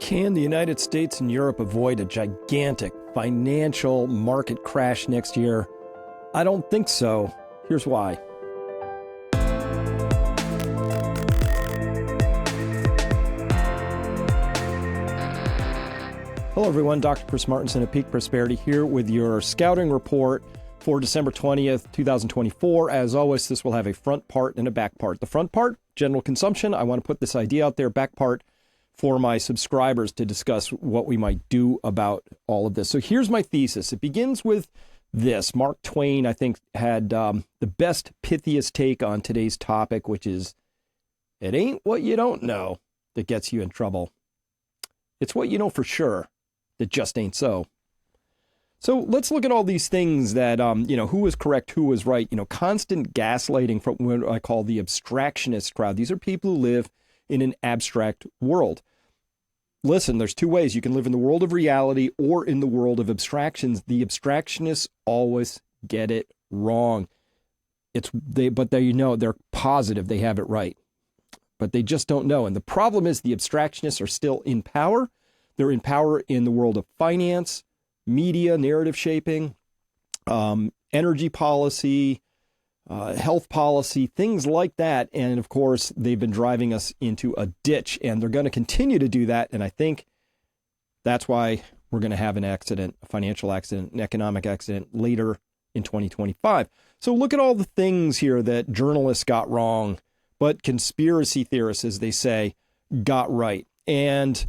Can the United States and Europe avoid a gigantic financial market crash next year? I don't think so. Here's why. Hello everyone, Dr. Chris Martenson at Peak Prosperity here with your scouting report for December 20th, 2024. As always, this will have a front part and a back part. The front part, general consumption. I want to put this idea out there. Back part, for my subscribers to discuss what we might do about all of this. So here's my thesis. It begins with this. Mark Twain, I think, had the best, pithiest take on today's topic, which is, it ain't what you don't know that gets you in trouble. It's what you know for sure that just ain't so. So let's look at all these things that, who was correct, who was right. Constant gaslighting from what I call the abstractionist crowd. These are people who live in an abstract world. Listen, there's two ways. You can live in the world of reality or in the world of abstractions. The abstractionists always get it wrong. They're positive they have it right, but they just don't know. And the problem is the abstractionists are still in power. They're in power in the world of finance, media, narrative shaping, energy policy, health policy, things like that. And of course, they've been driving us into a ditch, and they're going to continue to do that. And I think that's why we're going to have an accident, a financial accident, an economic accident later in 2025. So look at all the things here that journalists got wrong, but conspiracy theorists, as they say, got right. And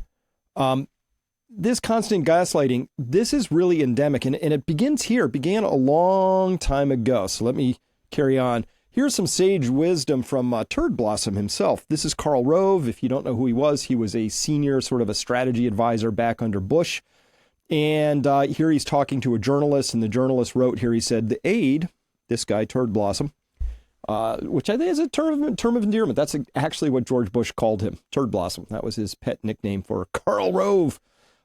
this constant gaslighting, this is really endemic, and it begins here. It began a long time ago. So let me carry on. Here's some sage wisdom from Turd Blossom himself. This is Karl Rove. If you don't know who he was a senior sort of a strategy advisor back under Bush. And here he's talking to a journalist, and the journalist wrote here, he said, the aide, this guy, Turd Blossom, which I think is a term of endearment. That's actually what George Bush called him, Turd Blossom. That was his pet nickname for Karl Rove.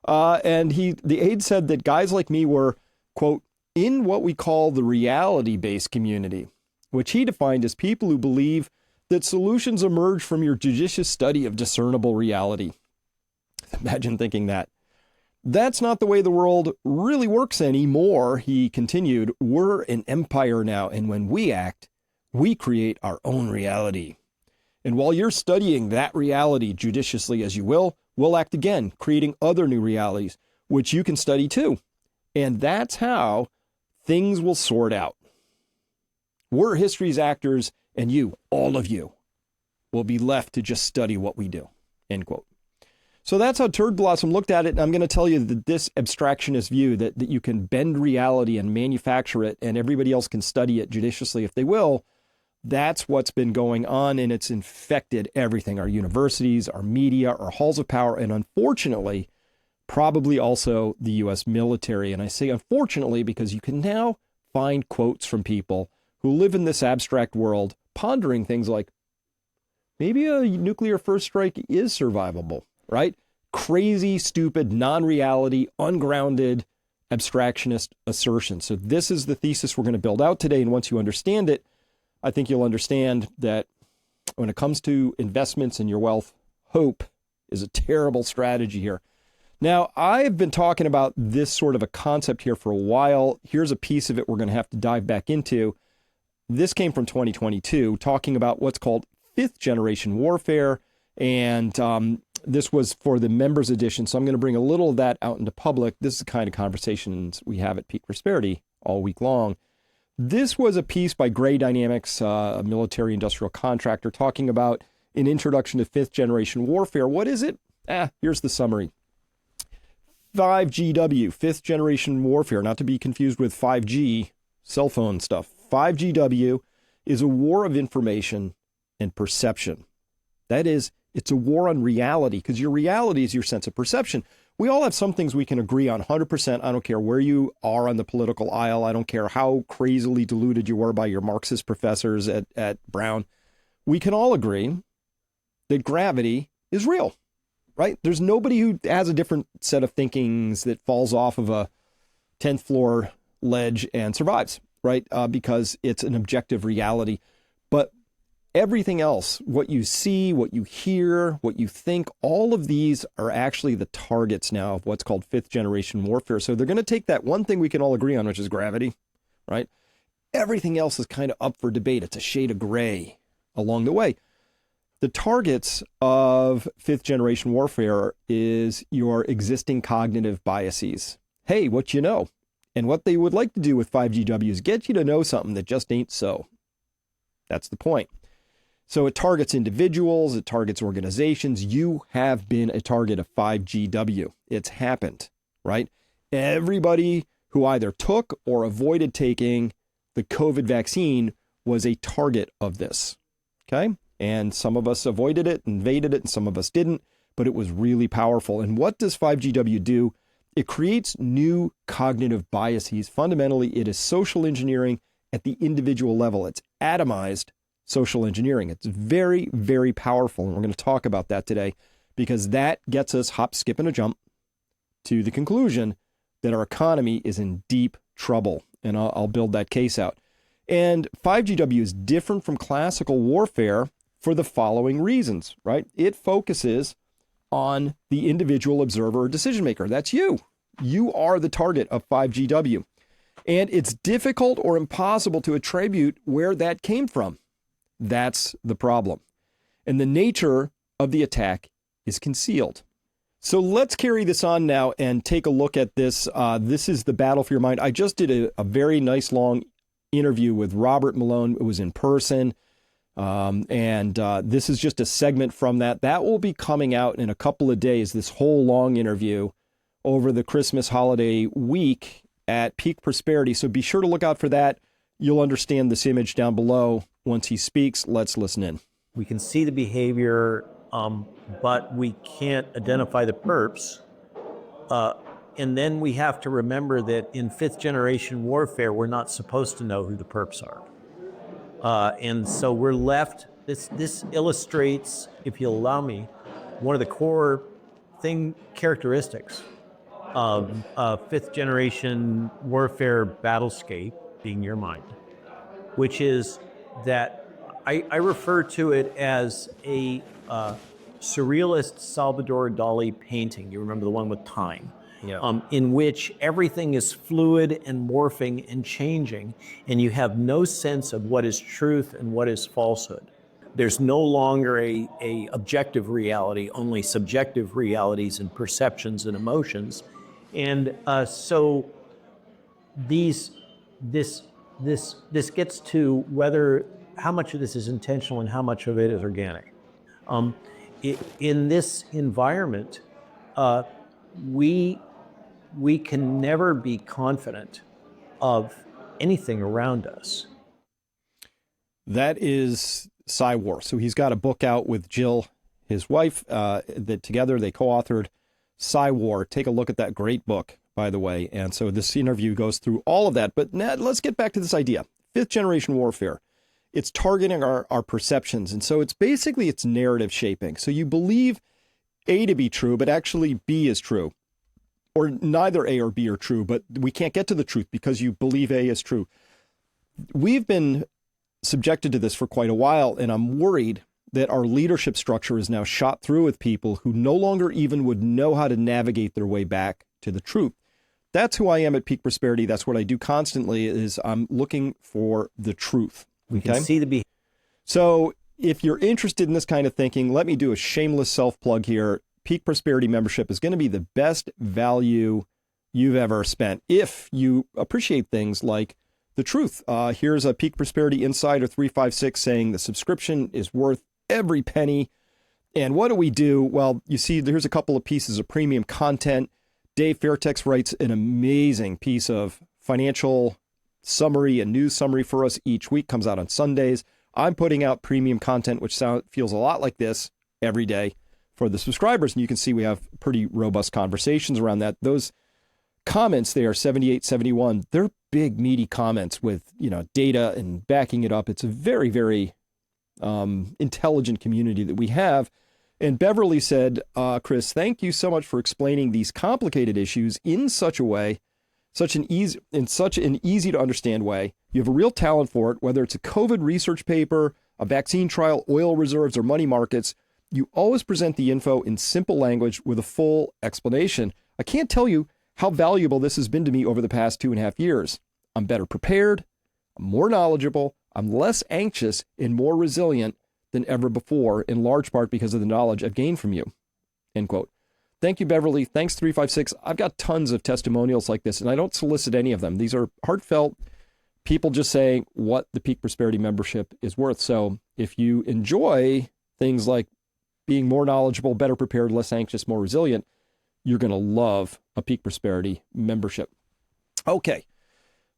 And the aide said that guys like me were, quote, in what we call the reality-based community, which he defined as people who believe that solutions emerge from your judicious study of discernible reality. Imagine thinking that. That's not the way the world really works anymore, he continued. We're an empire now, and when we act, we create our own reality. And while you're studying that reality judiciously as you will, we'll act again, creating other new realities, which you can study too. And that's how things will sort out. We're history's actors, and you, all of you, will be left to just study what we do, end quote. So that's how Turd Blossom looked at it. And I'm going to tell you that this abstractionist view that you can bend reality and manufacture it, and everybody else can study it judiciously if they will, that's what's been going on, and it's infected everything, our universities, our media, our halls of power, and unfortunately, probably also the U.S. military. And I say unfortunately because you can now find quotes from people who live in this abstract world pondering things like, maybe a nuclear first strike is survivable, right? Crazy, stupid, non-reality, ungrounded, abstractionist assertions. So this is the thesis we're going to build out today. And once you understand it, I think you'll understand that when it comes to investments in your wealth, hope is a terrible strategy here. Now, I've been talking about this sort of a concept here for a while. Here's a piece of it we're going to have to dive back into. This came from 2022, talking about what's called fifth generation warfare. And this was for the members edition. So I'm going to bring a little of that out into public. This is the kind of conversations we have at Peak Prosperity all week long. This was a piece by Gray Dynamics, a military industrial contractor, talking about an introduction to fifth generation warfare. What is it? Here's the summary. 5GW, fifth generation warfare, not to be confused with 5G cell phone stuff. 5GW is a war of information and perception. That is, it's a war on reality, because your reality is your sense of perception. We all have some things we can agree on 100%. I don't care where you are on the political aisle. I don't care how crazily deluded you were by your Marxist professors at Brown. We can all agree that gravity is real, right? There's nobody who has a different set of thinkings that falls off of a 10th floor ledge and survives, right? Because it's an objective reality. But everything else, what you see, what you hear, what you think, all of these are actually the targets now of what's called fifth generation warfare. So they're going to take that one thing we can all agree on, which is gravity, right? Everything else is kind of up for debate. It's a shade of gray along the way. The targets of fifth generation warfare is your existing cognitive biases. Hey, what you know? And what they would like to do with 5GW is get you to know something that just ain't so. That's the point. So it targets individuals, it targets organizations. You have been a target of 5GW. It's happened, right? Everybody who either took or avoided taking the COVID vaccine was a target of this, okay? And some of us avoided it, invaded it, and some of us didn't, but it was really powerful. And what does 5GW do? It creates new cognitive biases. Fundamentally, it is social engineering at the individual level. It's atomized social engineering. It's very, very powerful. And we're going to talk about that today because that gets us hop, skip, and a jump to the conclusion that our economy is in deep trouble. And I'll build that case out. And 5GW is different from classical warfare for the following reasons, right? It focuses on the individual observer or decision maker. That's you. You are the target of 5GW. And it's difficult or impossible to attribute where that came from. That's the problem. And the nature of the attack is concealed. So let's carry this on now and take a look at this. This is the battle for your mind. I just did a very nice long interview with Robert Malone. It was in person. And this is just a segment from that. That will be coming out in a couple of days, this whole long interview over the Christmas holiday week at Peak Prosperity. So be sure to look out for that. You'll understand this image down below once he speaks. Let's listen in. We can see the behavior, but we can't identify the perps. And then we have to remember that in fifth generation warfare, we're not supposed to know who the perps are. And so we're left, this illustrates, if you'll allow me, one of the core characteristics of fifth generation warfare battlescape, being your mind, which is that I refer to it as a surrealist Salvador Dali painting. You remember the one with time? Yeah. In which everything is fluid and morphing and changing, and you have no sense of what is truth and what is falsehood. There's no longer a objective reality, only subjective realities and perceptions and emotions. And so this gets to how much of this is intentional and how much of it is organic. In this environment, we can never be confident of anything around us. That is Cywar. So he's got a book out with Jill, his wife, that together they co-authored Cywar. Take a look at that great book, by the way. And so this interview goes through all of that. But Ned, let's get back to this idea. Fifth generation warfare. It's targeting our perceptions. And so it's narrative shaping. So you believe A to be true, but actually B is true. Or neither A or B are true, but we can't get to the truth because you believe A is true. We've been subjected to this for quite a while, and I'm worried that our leadership structure is now shot through with people who no longer even would know how to navigate their way back to the truth. That's who I am at Peak Prosperity. That's what I do constantly is I'm looking for the truth. We can see the behavior. So if you're interested in this kind of thinking, let me do a shameless self-plug here. Peak Prosperity membership is going to be the best value you've ever spent if you appreciate things like the truth. Here's a Peak Prosperity Insider 356 saying the subscription is worth every penny. And what do we do? Well, you see, there's a couple of pieces of premium content. Dave Fairtex writes an amazing piece of financial summary and news summary for us each week, comes out on Sundays. I'm putting out premium content, which feels a lot like this every day for the subscribers. And you can see we have pretty robust conversations around that. Those comments there, 78, 71, they're big, meaty comments with, data and backing it up. It's a very, very intelligent community that we have. And Beverly said, Chris, thank you so much for explaining these complicated issues in such a way, such an easy to understand way. You have a real talent for it, whether it's a COVID research paper, a vaccine trial, oil reserves, or money markets, you always present the info in simple language with a full explanation. I can't tell you how valuable this has been to me over the past 2.5 years. I'm better prepared, I'm more knowledgeable, I'm less anxious, and more resilient than ever before, in large part because of the knowledge I've gained from you. End quote. Thank you, Beverly. Thanks, 356. I've got tons of testimonials like this, and I don't solicit any of them. These are heartfelt people just saying what the Peak Prosperity membership is worth. So if you enjoy things like being more knowledgeable, better prepared, less anxious, more resilient, you're going to love a Peak Prosperity membership. Okay.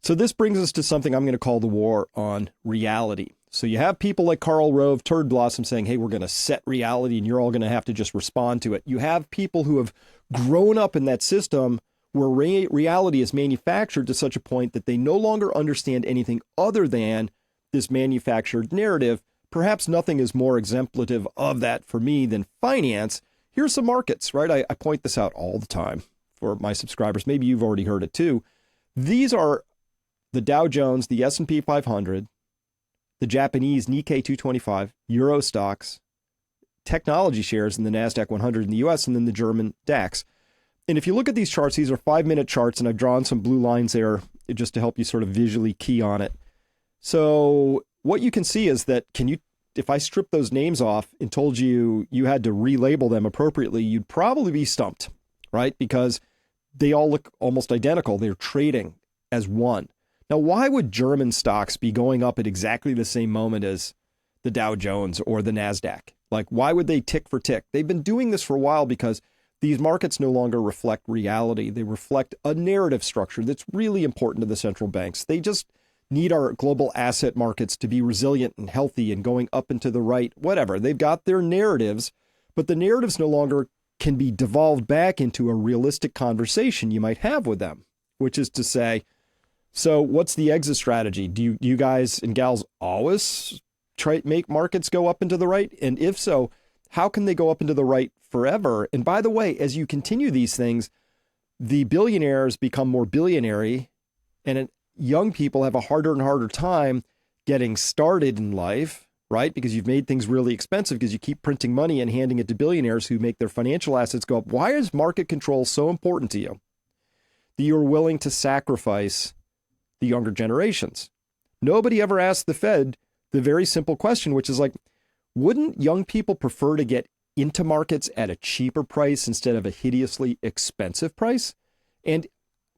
So this brings us to something I'm going to call the war on reality. So you have people like Karl Rove, Turd Blossom, saying, hey, we're going to set reality and you're all going to have to just respond to it. You have people who have grown up in that system where reality is manufactured to such a point that they no longer understand anything other than this manufactured narrative. Perhaps nothing is more exemplative of that for me than finance. Here's some markets, right? I point this out all the time for my subscribers. Maybe you've already heard it too. These are the Dow Jones, the S&P 500, the Japanese Nikkei 225, Euro stocks, technology shares in the NASDAQ 100 in the US, and then the German DAX. And if you look at these charts, these are 5-minute charts, and I've drawn some blue lines there just to help you sort of visually key on it. So what you can see is that if I strip those names off and told you you had to relabel them appropriately, you'd probably be stumped, right? Because they all look almost identical. They're trading as one. Now, why would German stocks be going up at exactly the same moment as the Dow Jones or the NASDAQ? Like, why would they tick for tick? They've been doing this for a while because these markets no longer reflect reality. They reflect a narrative structure that's really important to the central banks. They just need our global asset markets to be resilient and healthy and going up and to the right, whatever. They've got their narratives, but the narratives no longer can be devolved back into a realistic conversation you might have with them, which is to say, so what's the exit strategy? Do you guys and gals always try to make markets go up and to the right? And if so, how can they go up and to the right forever? And by the way, as you continue these things, the billionaires become more billionary, and young people have a harder and harder time getting started in life, right? Because you've made things really expensive because you keep printing money and handing it to billionaires who make their financial assets go up. Why is market control so important to you that you're willing to sacrifice the younger generations? Nobody ever asked the Fed the very simple question, which is like, wouldn't young people prefer to get into markets at a cheaper price instead of a hideously expensive price? And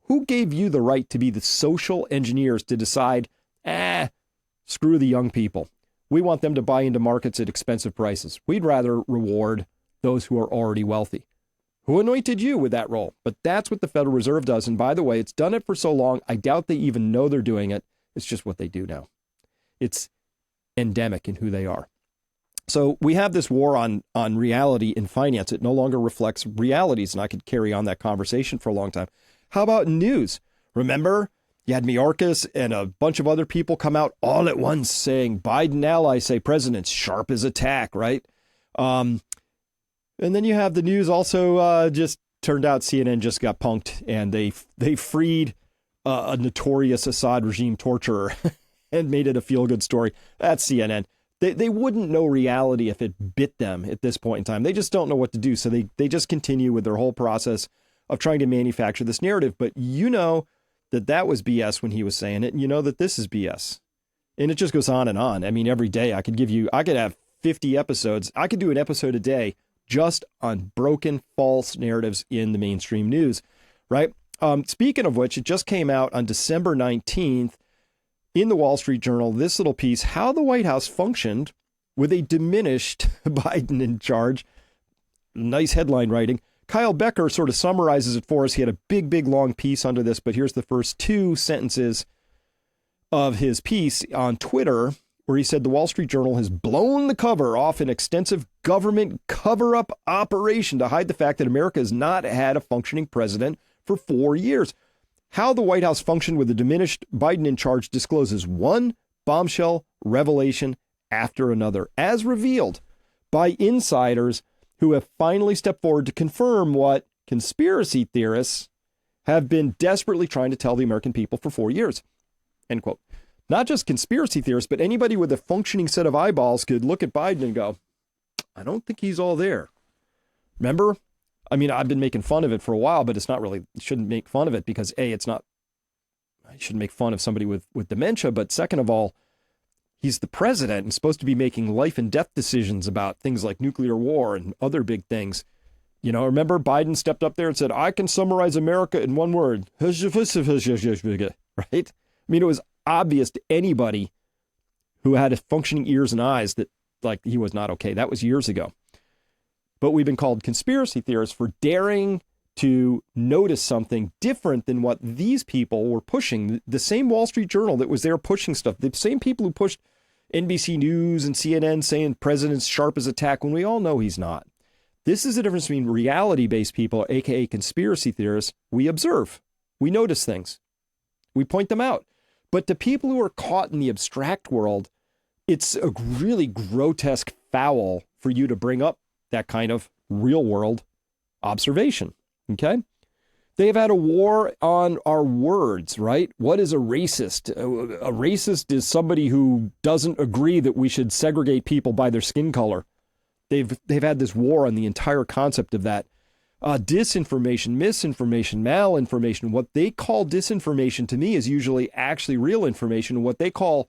who gave you the right to be the social engineers to decide, screw the young people. We want them to buy into markets at expensive prices. We'd rather reward those who are already wealthy. Who anointed you with that role? But that's what the Federal Reserve does. And by the way, it's done it for so long, I doubt they even know they're doing it. It's just what they do now. It's endemic in who they are. So we have this war on reality in finance. It no longer reflects realities, and I could carry on that conversation for a long time. How about news? Remember, you had Mayorkas and a bunch of other people come out all at once saying Biden allies say president's sharp as attack, right? And then you have the news also just turned out CNN just got punked, and they freed a notorious Assad regime torturer and made it a feel-good story. That's CNN. They wouldn't know reality if it bit them at this point in time. They just don't know what to do. So they just continue with their whole process of trying to manufacture this narrative. But you know that was BS when he was saying it. And you know that this is BS. And it just goes on and on. I mean, every day I could have 50 episodes. I could do an episode a day just on broken, false narratives in the mainstream news, right? Speaking of which, it just came out on December 19th in the Wall Street Journal, this little piece, how the White House functioned with a diminished Biden in charge. Nice headline writing. Kyle Becker sort of summarizes it for us. He had a big, long piece under this, but here's the first 2 sentences of his piece on Twitter, where he said the Wall Street Journal has blown the cover off an extensive government cover-up operation to hide the fact that America has not had a functioning president for 4 years. How the White House functioned with a diminished Biden in charge discloses one bombshell revelation after another, as revealed by insiders who have finally stepped forward to confirm what conspiracy theorists have been desperately trying to tell the American people for 4 years. End quote. Not just conspiracy theorists, but anybody with a functioning set of eyeballs could look at Biden and go, I don't think he's all there. Remember? I mean, I've been making fun of it for a while, but it's not really, you shouldn't make fun of it because A, it's not, I shouldn't make fun of somebody with dementia, but second of all, he's the president and supposed to be making life and death decisions about things like nuclear war and other big things. You know, remember Biden stepped up there and said, I can summarize America in one word. Right? I mean, it was obvious to anybody who had functioning ears and eyes that like he was not okay. That was years ago. But we've been called conspiracy theorists for daring to notice something different than what these people were pushing. The same Wall Street Journal that was there pushing stuff, the same people who pushed NBC News and CNN saying president's sharp as a tack when we all know he's not. This is the difference between reality-based people, aka conspiracy theorists. We observe, we notice things, we point them out. But to people who are caught in the abstract world, it's a really grotesque foul for you to bring up that kind of real world observation. Okay. They've had a war on our words, right? What is a racist? A racist is somebody who doesn't agree that we should segregate people by their skin color. They've had this war on the entire concept of that. Disinformation, misinformation, malinformation. What they call disinformation to me is usually actually real information. What they call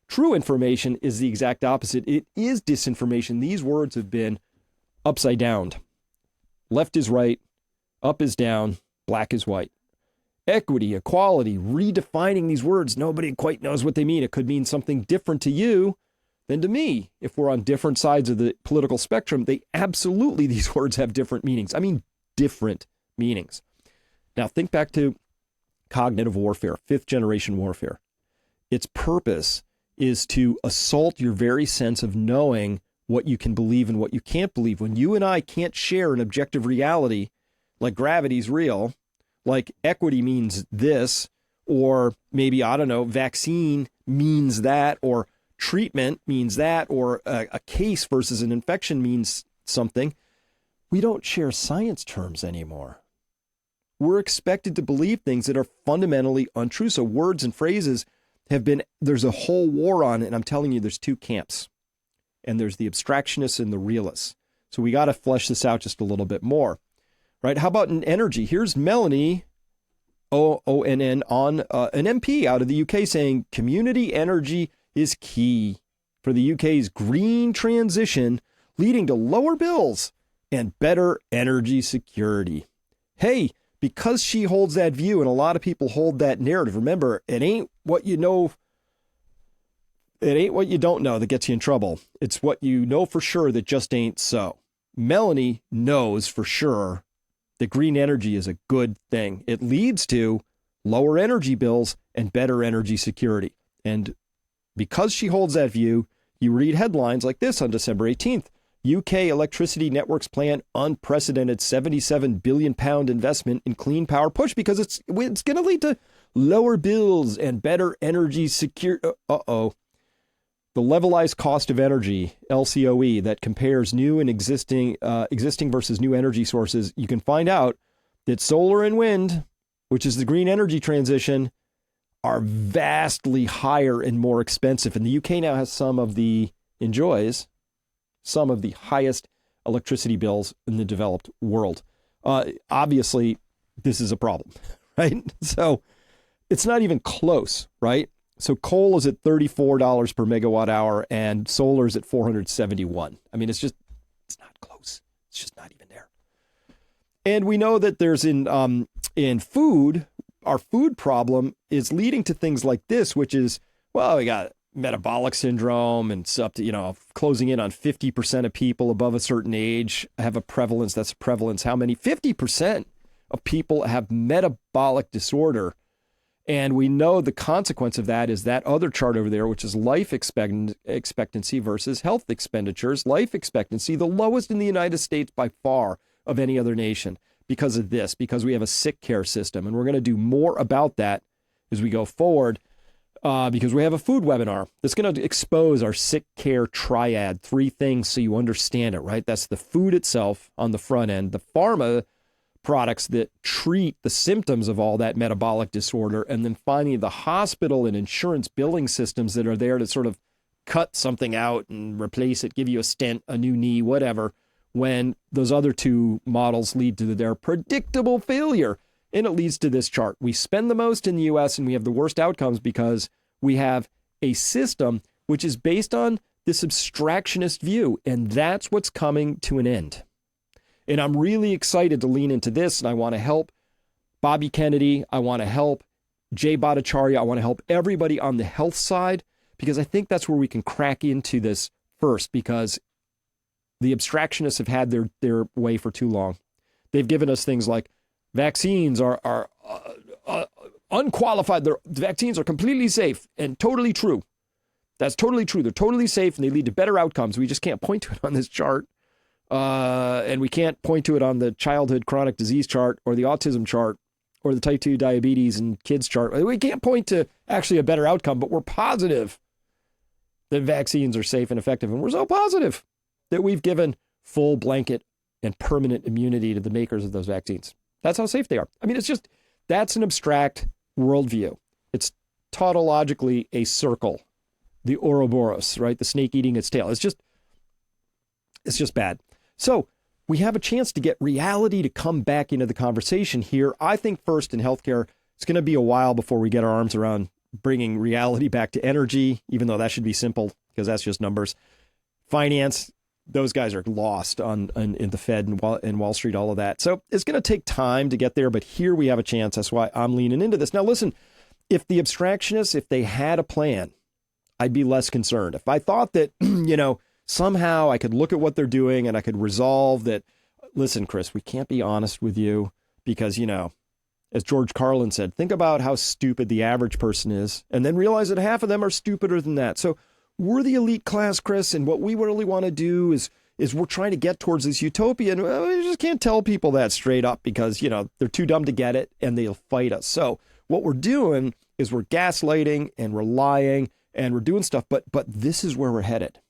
true information is the exact opposite. It is disinformation. These words have been upside down. Left is right, up is down, black is white. Equity, equality, redefining these words. Nobody quite knows what they mean. It could mean something different to you than to me. If we're on different sides of the political spectrum, these words have different meanings. I mean, different meanings. Now think back to cognitive warfare, fifth generation warfare. Its purpose is to assault your very sense of knowing what you can believe and what you can't believe. When you and I can't share an objective reality, like gravity's real, like equity means this, or maybe, I don't know, vaccine means that, or treatment means that, or a case versus an infection means something. We don't share science terms anymore. We're expected to believe things that are fundamentally untrue. So words and phrases there's a whole war on it. And I'm telling you, there's two camps. And there's the abstractionists and the realists. So we got to flesh this out just a little bit more, right? How about in energy? Here's Melanie, ONN, on an MP out of the UK saying community energy is key for the UK's green transition, leading to lower bills and better energy security. Hey, because she holds that view and a lot of people hold that narrative, remember, it ain't what you know. It ain't what you don't know that gets you in trouble. It's what you know for sure that just ain't so. Melanie knows for sure that green energy is a good thing. It leads to lower energy bills and better energy security. And because she holds that view, you read headlines like this on December 18th. UK electricity networks plan unprecedented £77 billion investment in clean power push because it's going to lead to lower bills and better energy security. The levelized cost of energy, LCOE, that compares new and existing versus new energy sources, you can find out that solar and wind, which is the green energy transition, are vastly higher and more expensive. And the UK now has enjoys some of the highest electricity bills in the developed world. Obviously, this is a problem, right? So it's not even close, right? So coal is at $34 per megawatt hour and solar is at $471. I mean, it's not close. It's just not even there. And we know that there's in food, our food problem is leading to things like this, which is, well, we got metabolic syndrome and it's up to, closing in on 50% of people above a certain age have a prevalence. That's a prevalence. How many? 50% of people have metabolic disorder. And we know the consequence of that is that other chart over there, which is life expectancy versus health expenditures. Life expectancy, the lowest in the United States by far of any other nation because of this, because we have a sick care system. And we're going to do more about that as we go forward because we have a food webinar that's going to expose our sick care triad, 3 things so you understand it, right? That's the food itself on the front end, the pharma products that treat the symptoms of all that metabolic disorder, and then finally the hospital and insurance billing systems that are there to sort of cut something out and replace it, give you a stent, a new knee, whatever, when those other two models lead to their predictable failure. And it leads to this chart. We spend the most in the US and we have the worst outcomes because we have a system which is based on this abstractionist view, and that's what's coming to an end. And I'm really excited to lean into this, and I want to help Bobby Kennedy. I want to help Jay Bhattacharya. I want to help everybody on the health side, because I think that's where we can crack into this first, because the abstractionists have had their way for too long. They've given us things like vaccines are unqualified. The vaccines are completely safe and totally true. That's totally true. They're totally safe and they lead to better outcomes. We just can't point to it on this chart. And we can't point to it on the childhood chronic disease chart or the autism chart or the type 2 diabetes and kids chart. We can't point to actually a better outcome, but we're positive that vaccines are safe and effective. And we're so positive that we've given full blanket and permanent immunity to the makers of those vaccines. That's how safe they are. I mean, that's an abstract worldview. It's tautologically a circle, the Ouroboros, right? The snake eating its tail. It's just bad. So we have a chance to get reality to come back into the conversation here. I think first in healthcare, it's going to be a while before we get our arms around bringing reality back to energy, even though that should be simple because that's just numbers. Finance, those guys are lost in the Fed and Wall Street, all of that. So it's going to take time to get there, but here we have a chance. That's why I'm leaning into this. Now, listen, if the abstractionists, if they had a plan, I'd be less concerned. If I thought that, somehow I could look at what they're doing and I could resolve that, listen, Chris, we can't be honest with you because, as George Carlin said, think about how stupid the average person is and then realize that half of them are stupider than that. So we're the elite class, Chris, and what we really want to do is we're trying to get towards this utopia. And we just can't tell people that straight up because, they're too dumb to get it and they'll fight us. So what we're doing is we're gaslighting and we're lying and we're doing stuff, but this is where we're headed.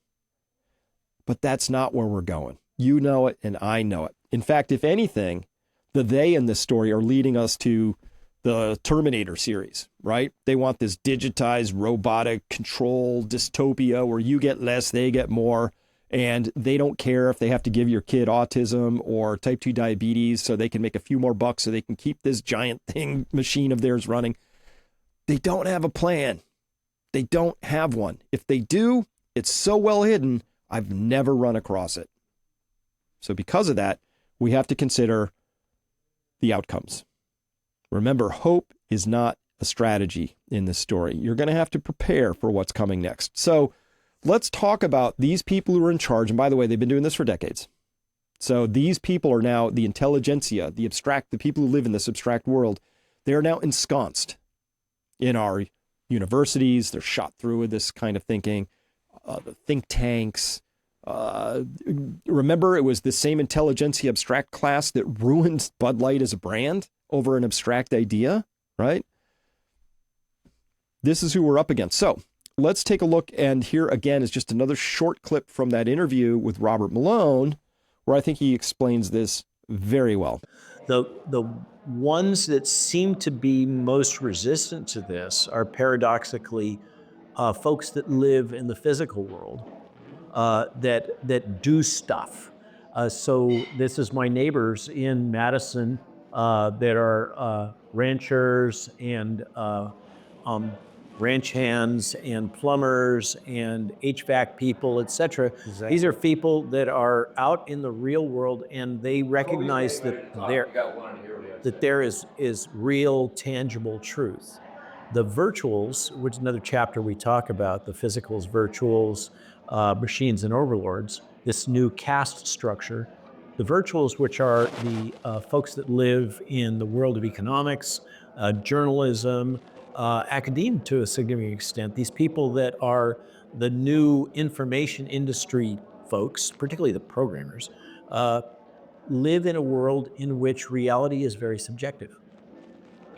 But that's not where we're going. You know it, and I know it. In fact, if anything, the they in this story are leading us to the Terminator series, right? They want this digitized, robotic control dystopia where you get less, they get more, and they don't care if they have to give your kid autism or type 2 diabetes so they can make a few more bucks so they can keep this giant machine of theirs running. They don't have a plan. They don't have one. If they do, it's so well hidden, I've never run across it. So because of that, we have to consider the outcomes. Remember, hope is not a strategy in this story. You're going to have to prepare for what's coming next. So let's talk about these people who are in charge. And by the way, they've been doing this for decades. So these people are now the intelligentsia, the people who live in this abstract world. They are now ensconced in our universities. They're shot through with this kind of thinking. The think tanks. Remember, it was the same intelligentsia abstract class that ruined Bud Light as a brand over an abstract idea, right? This is who we're up against. So let's take a look. And here again is just another short clip from that interview with Robert Malone, where I think he explains this very well. The ones that seem to be most resistant to this are paradoxically folks that live in the physical world, that do stuff. So this is my neighbors in Madison that are ranchers and ranch hands and plumbers and HVAC people, etc. Exactly. These are people that are out in the real world and they recognize that there is real, tangible truth. The virtuals, which is another chapter we talk about, the physicals, virtuals, machines and overlords, this new caste structure. The virtuals, which are the folks that live in the world of economics, journalism, academia to a significant extent, these people that are the new information industry folks, particularly the programmers, live in a world in which reality is very subjective.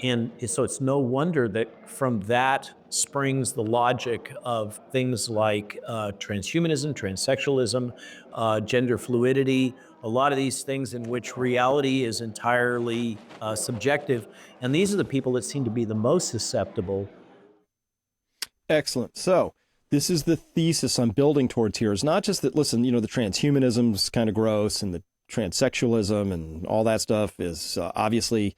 And so it's no wonder that from that springs the logic of things like transhumanism, transsexualism, gender fluidity, a lot of these things in which reality is entirely subjective. And these are the people that seem to be the most susceptible. Excellent. So this is the thesis I'm building towards here. Is not just that, listen, the transhumanism is kind of gross and the transsexualism and all that stuff is obviously,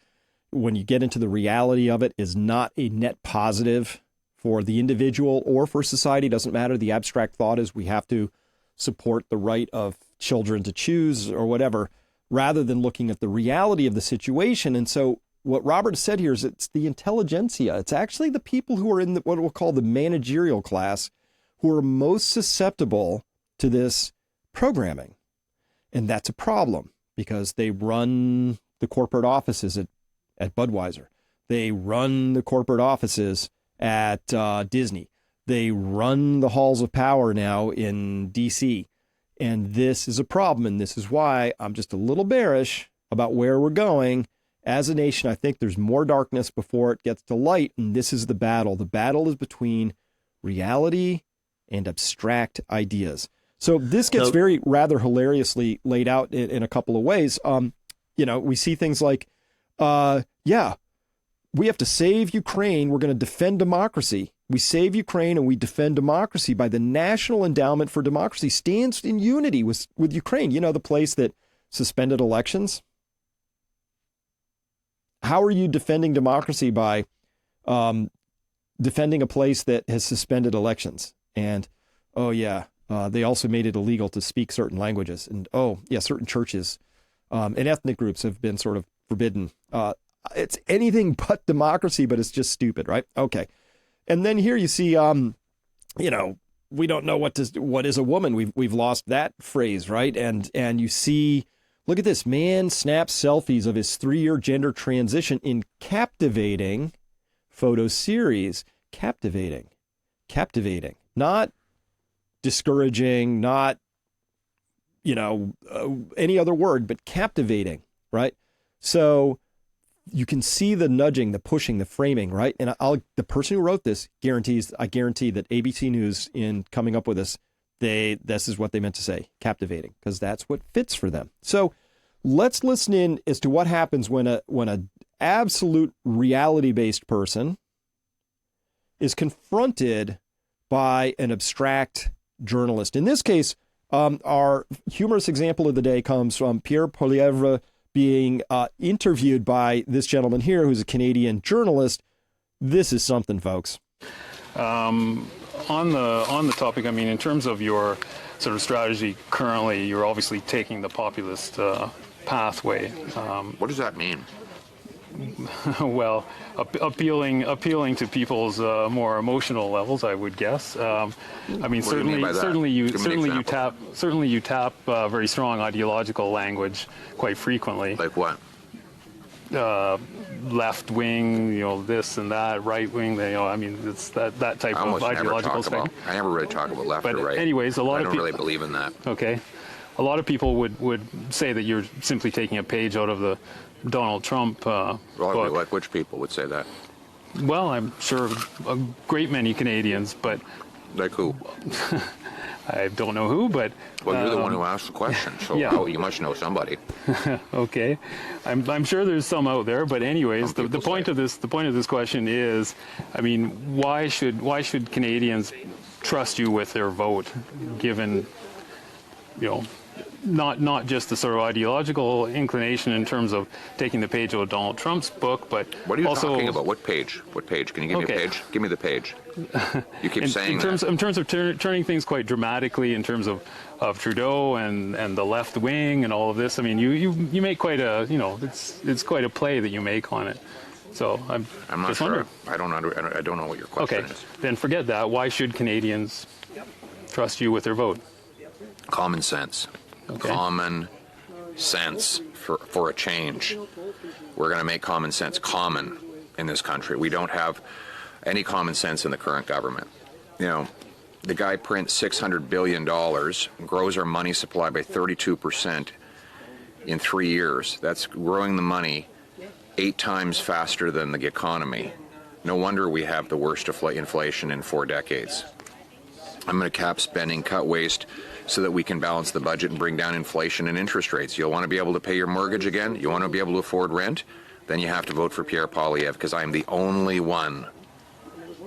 when you get into the reality of it, is not a net positive for the individual or for society. Doesn't matter. The abstract thought is we have to support the right of children to choose or whatever, rather than looking at the reality of the situation. And so what Robert said here is it's the intelligentsia. It's actually the people who are in what we'll call the managerial class who are most susceptible to this programming. And that's a problem because they run the corporate offices at Budweiser. They run the corporate offices at Disney. They run the halls of power now in DC. And this is a problem. And this is why I'm just a little bearish about where we're going. As a nation, I think there's more darkness before it gets to light. And this is the battle. The battle is between reality and abstract ideas. So this gets very rather hilariously laid out in a couple of ways. We see things like, we have to save Ukraine. We're going to defend democracy. We save Ukraine and we defend democracy by the National Endowment for Democracy stands in unity with Ukraine. The place that suspended elections. How are you defending democracy by defending a place that has suspended elections? And, they also made it illegal to speak certain languages. And, certain churches and ethnic groups have been sort of forbidden. It's anything but democracy, but it's just stupid, right? Okay. And then here you see, we don't know what is a woman. We've lost that phrase, right? And you see, look at this, man snaps selfies of his 3-year gender transition in captivating photo series. Captivating, not discouraging, not, any other word, but captivating, right? So you can see the nudging, the pushing, the framing, right? And the person who wrote this I guarantee that ABC News, in coming up with this is what they meant to say, captivating, because that's what fits for them. So let's listen in as to what happens when a absolute reality-based person is confronted by an abstract journalist. In this case, our humorous example of the day comes from Pierre Poilievre being interviewed by this gentleman here, who's a Canadian journalist. This is something, folks. On the topic, in terms of your sort of strategy currently, you're obviously taking the populist pathway. What does that mean? Well, appealing to people's more emotional levels, I would guess. Certainly you tap very strong ideological language quite frequently. Like what? Left wing, this and that, right wing. It's that type of ideological thing. I never really talk about left or right. Anyways, a lot of people really believe in that. Okay, a lot of people would say that you're simply taking a page out of the Donald Trump book. Like which people would say that? Well, I'm sure a great many Canadians, but like who? I don't know who, but well, you're the one who asked the question, so you must know somebody. Okay, I'm sure there's some out there, but anyways, the point of this question is, why should Canadians trust you with their vote, given not just the sort of ideological inclination in terms of taking the page out of Donald Trump's book, but what are you also talking about? What page? What page? Can you give me a page? Give me the page. You keep saying that. In terms of turning things quite dramatically, in terms of Trudeau and the left wing and all of this. You make quite a it's quite a play that you make on it. So I'm not just sure. wondering. I don't know what your question is. Then forget that. Why should Canadians trust you with their vote? Common sense. Okay. Common sense for a change. We're going to make common sense common in this country. We don't have any common sense in the current government. The guy prints $600 billion, grows our money supply by 32% in 3 years. That's growing the money 8 times faster than the economy. No wonder we have the worst inflation in 4 decades. I'm going to cap spending, cut waste, so that we can balance the budget and bring down inflation and interest rates. You'll want to be able to pay your mortgage again. You want to be able to afford rent. Then you have to vote for Pierre Poilievre, because I am the only one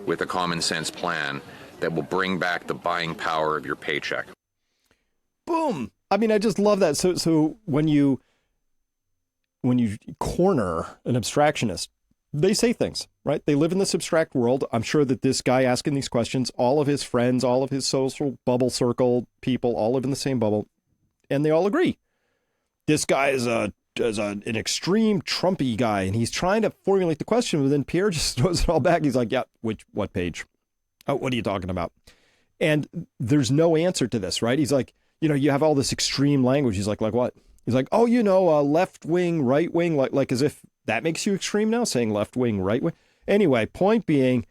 with a common sense plan that will bring back the buying power of your paycheck. Boom. I mean, I just love that. So when you corner an abstractionist, they say things, right? They live in this abstract world. I'm sure that this guy asking these questions, all of his friends, all of his social bubble circle people, all live in the same bubble, and they all agree. This guy is an extreme Trumpy guy, and he's trying to formulate the question, but then Pierre just throws it all back. He's like, yeah, what page? Oh, what are you talking about? And there's no answer to this, right? He's like, you have all this extreme language. He's like what? He's like, oh, left wing, right wing, like as if that makes you extreme now, saying left wing, right wing. Anyway, point being,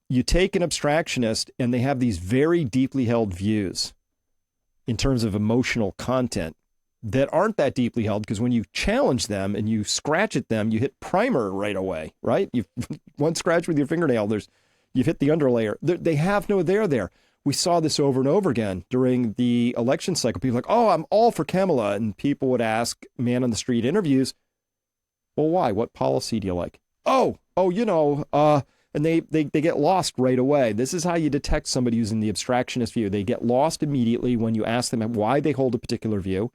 you take an abstractionist and they have these very deeply held views in terms of emotional content that aren't that deeply held, because when you challenge them and you scratch at them, you hit primer right away, right? You've one scratch with your fingernail, you've hit the underlayer. They have no there. We saw this over and over again during the election cycle. People like, oh, I'm all for Kamala. And people would ask man on the street interviews, well, why? What policy do you like? And they get lost right away. This is how you detect somebody who's in the abstractionist view. They get lost immediately when you ask them why they hold a particular view.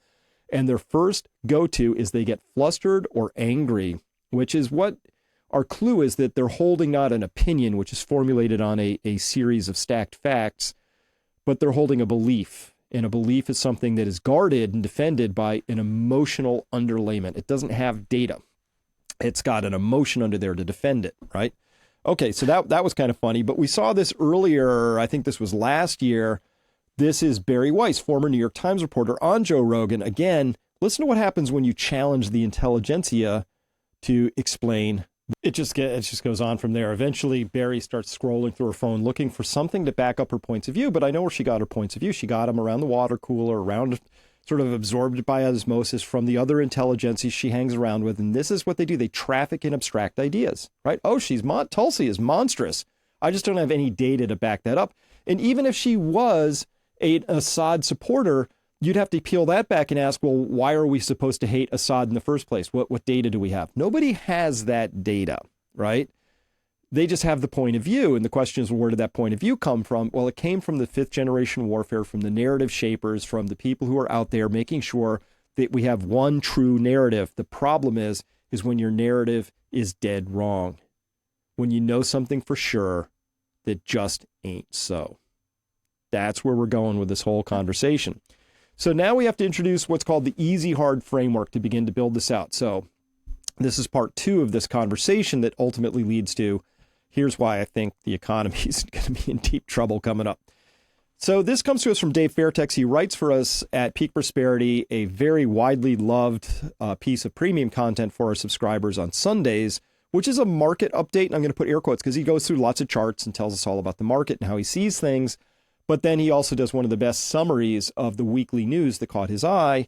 And their first go-to is they get flustered or angry, which is what our clue is, that they're holding not an opinion, which is formulated on a series of stacked facts, but they're holding a belief. And a belief is something that is guarded and defended by an emotional underlayment. It doesn't have data. It's got an emotion under there to defend it, right? Okay, so that was kind of funny, but we saw this earlier. I think this was last year. This is Barry Weiss, former New York Times reporter, on Joe Rogan. Again, listen to what happens when you challenge the intelligentsia to explain. It just goes on from there. Eventually, Barry starts scrolling through her phone, looking for something to back up her points of view. But I know where she got her points of view. She got them around the water cooler, around sort of absorbed by osmosis from the other intelligentsias she hangs around with. And this is what they do. They traffic in abstract ideas, right? Oh, Tulsi is monstrous. I just don't have any data to back that up. And even if she was an Assad supporter, you'd have to peel that back and ask, well, why are we supposed to hate Assad in the first place? What data do we have? Nobody has that data, right? They just have the point of view. And the question is, well, where did that point of view come from? Well, it came from the fifth generation warfare, from the narrative shapers, from the people who are out there making sure that we have one true narrative. The problem is when your narrative is dead wrong, when you know something for sure that just ain't so. That's where we're going with this whole conversation. So now we have to introduce what's called the easy hard framework to begin to build this out. So this is part 2 of this conversation that ultimately leads to, here's why I think the economy is going to be in deep trouble coming up. So this comes to us from Dave Fairtex. He writes for us at Peak Prosperity, a very widely loved piece of premium content for our subscribers on Sundays, which is a market update. And I'm going to put air quotes because he goes through lots of charts and tells us all about the market and how he sees things. But then he also does one of the best summaries of the weekly news that caught his eye,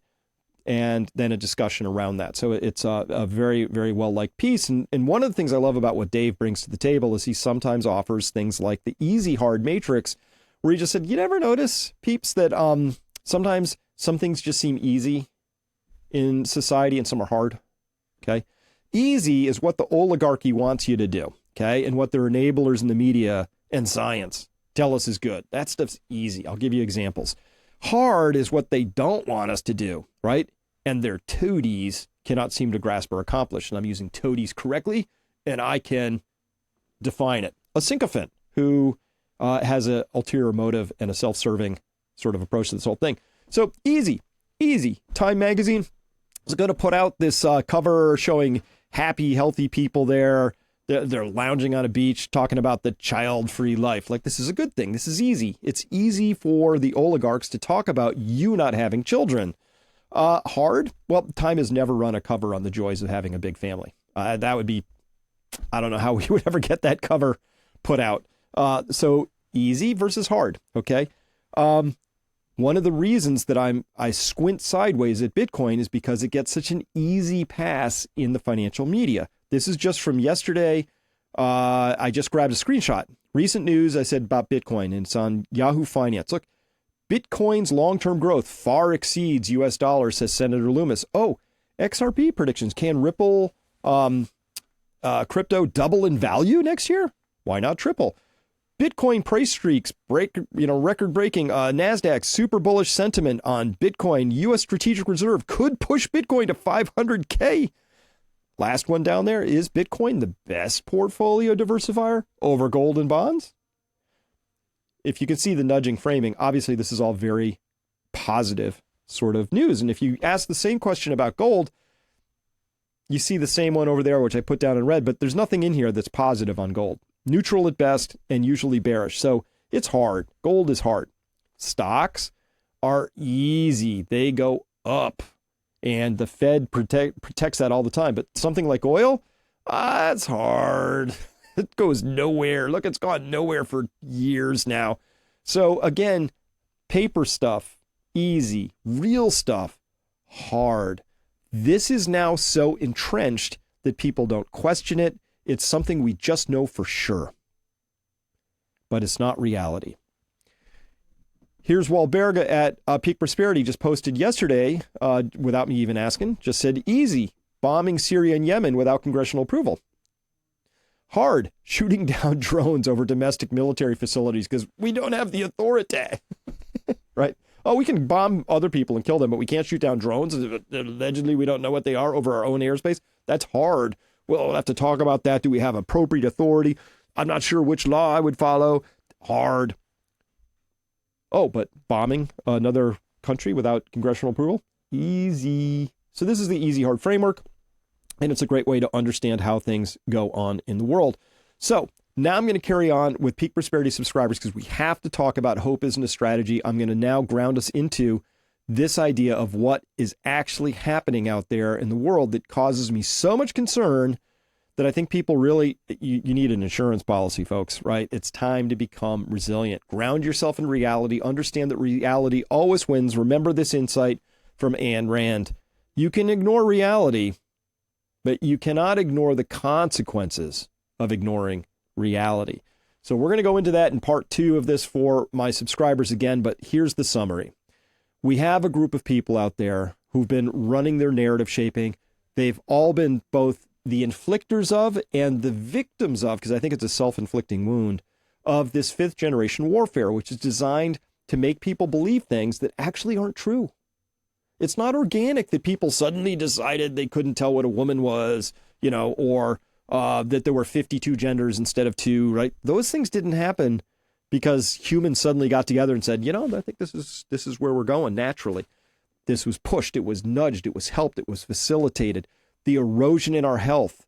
and then a discussion around that. So it's a very, very well-liked piece. And one of the things I love about what Dave brings to the table is he sometimes offers things like the easy hard matrix, where he just said, you never notice, peeps, that sometimes some things just seem easy in society and some are hard, okay? Easy is what the oligarchy wants you to do, okay? And what their enablers in the media and science tell us is good. That stuff's easy. I'll give you examples. Hard is what they don't want us to do, right? And their toadies cannot seem to grasp or accomplish. And I'm using toadies correctly, and I can define it. A sycophant who has an ulterior motive and a self-serving sort of approach to this whole thing. So easy. Time magazine is going to put out this cover showing happy, healthy people there. They're lounging on a beach talking about the child-free life. Like, this is a good thing. This is easy. It's easy for the oligarchs to talk about you not having children. Hard? Well, Time has never run a cover on the joys of having a big family. That would be, I don't know how we would ever get that cover put out. So easy versus hard, okay? One of the reasons that I squint sideways at Bitcoin is because it gets such an easy pass in the financial media. This is just from yesterday. I just grabbed a screenshot Recent news, I said about Bitcoin, and it's on Yahoo Finance. Look, Bitcoin's long-term growth far exceeds US dollars, says Senator Loomis. Oh, XRP predictions. Can Ripple crypto double in value next year? Why not triple? Bitcoin price streaks record-breaking. NASDAQ super bullish sentiment on Bitcoin. U.S. Strategic Reserve could push Bitcoin to 500K. Last one down there, is Bitcoin the best portfolio diversifier over gold and bonds? If you can see the nudging framing, obviously this is all very positive sort of news. And if you ask the same question about gold, you see the same one over there, which I put down in red, but there's nothing in here that's positive on gold. Neutral at best and usually bearish. So it's hard. Gold is hard. Stocks are easy. They go up. And the Fed protects that all the time. But something like oil, it's hard. It goes nowhere. Look, it's gone nowhere for years now. So again, paper stuff, easy. Real stuff, hard. This is now so entrenched that people don't question it. It's something we just know for sure. But it's not reality. Here's Walberga at Peak Prosperity, just posted yesterday, without me even asking, just said, easy, bombing Syria and Yemen without congressional approval. Hard, shooting down drones over domestic military facilities because we don't have the authority. Right? Oh, we can bomb other people and kill them, but we can't shoot down drones. Allegedly, we don't know what they are over our own airspace. That's hard. We'll have to talk about that. Do we have appropriate authority? I'm not sure which law I would follow. Hard. Oh, but bombing another country without congressional approval? Easy. So this is the easy hard framework, and it's a great way to understand how things go on in the world. So now I'm going to carry on with Peak Prosperity subscribers because we have to talk about hope isn't a strategy. I'm going to now ground us into this idea of what is actually happening out there in the world that causes me so much concern that I think people really, you need an insurance policy, folks, right? It's time to become resilient. Ground yourself in reality. Understand that reality always wins. Remember this insight from Ayn Rand. You can ignore reality, but you cannot ignore the consequences of ignoring reality. So we're going to go into that in part 2 of this for my subscribers again, but here's the summary. We have a group of people out there who've been running their narrative shaping. They've all been both the inflictors of and the victims of, because I think it's a self-inflicting wound, of this 5th generation warfare, which is designed to make people believe things that actually aren't true. It's not organic that people suddenly decided they couldn't tell what a woman was, or that there were 52 genders instead of 2, right? Those things didn't happen because humans suddenly got together and said, I think this is where we're going naturally. This was pushed, it was nudged, it was helped, it was facilitated. The erosion in our health,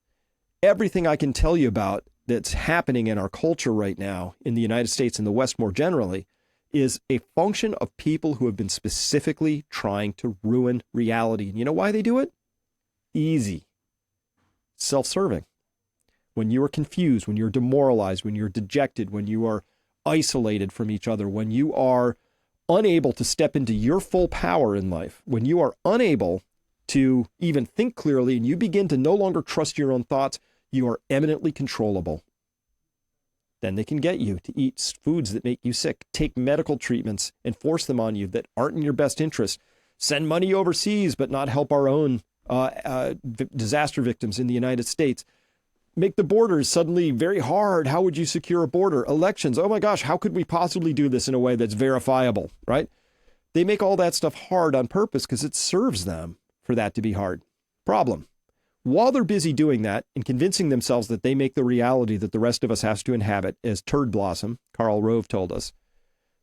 everything I can tell you about that's happening in our culture right now in the United States and the West more generally is a function of people who have been specifically trying to ruin reality. And you know why they do it? Easy. Self-serving. When you are confused, when you're demoralized, when you're dejected, when you are isolated from each other, when you are unable to step into your full power in life, when you are unable to even think clearly and you begin to no longer trust your own thoughts, you are eminently controllable. Then they can get you to eat foods that make you sick, take medical treatments and force them on you that aren't in your best interest, send money overseas but not help our own disaster victims in the United States, make the borders suddenly very hard. How would you secure a border? Elections. Oh my gosh, how could we possibly do this in a way that's verifiable, right? They make all that stuff hard on purpose because it serves them for that to be hard. Problem. While they're busy doing that and convincing themselves that they make the reality that the rest of us has to inhabit as turd blossom, Karl Rove told us,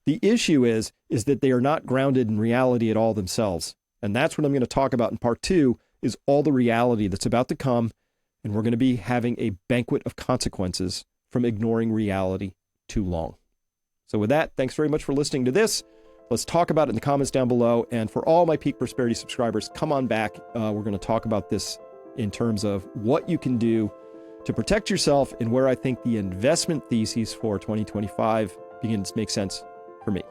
the issue is that they are not grounded in reality at all themselves. And that's what I'm going to talk about in part 2 is all the reality that's about to come. And we're going to be having a banquet of consequences from ignoring reality too long. So with that, thanks very much for listening to this. Let's talk about it in the comments down below. And for all my Peak Prosperity subscribers, come on back. We're going to talk about this in terms of what you can do to protect yourself and where I think the investment thesis for 2025 begins to make sense for me.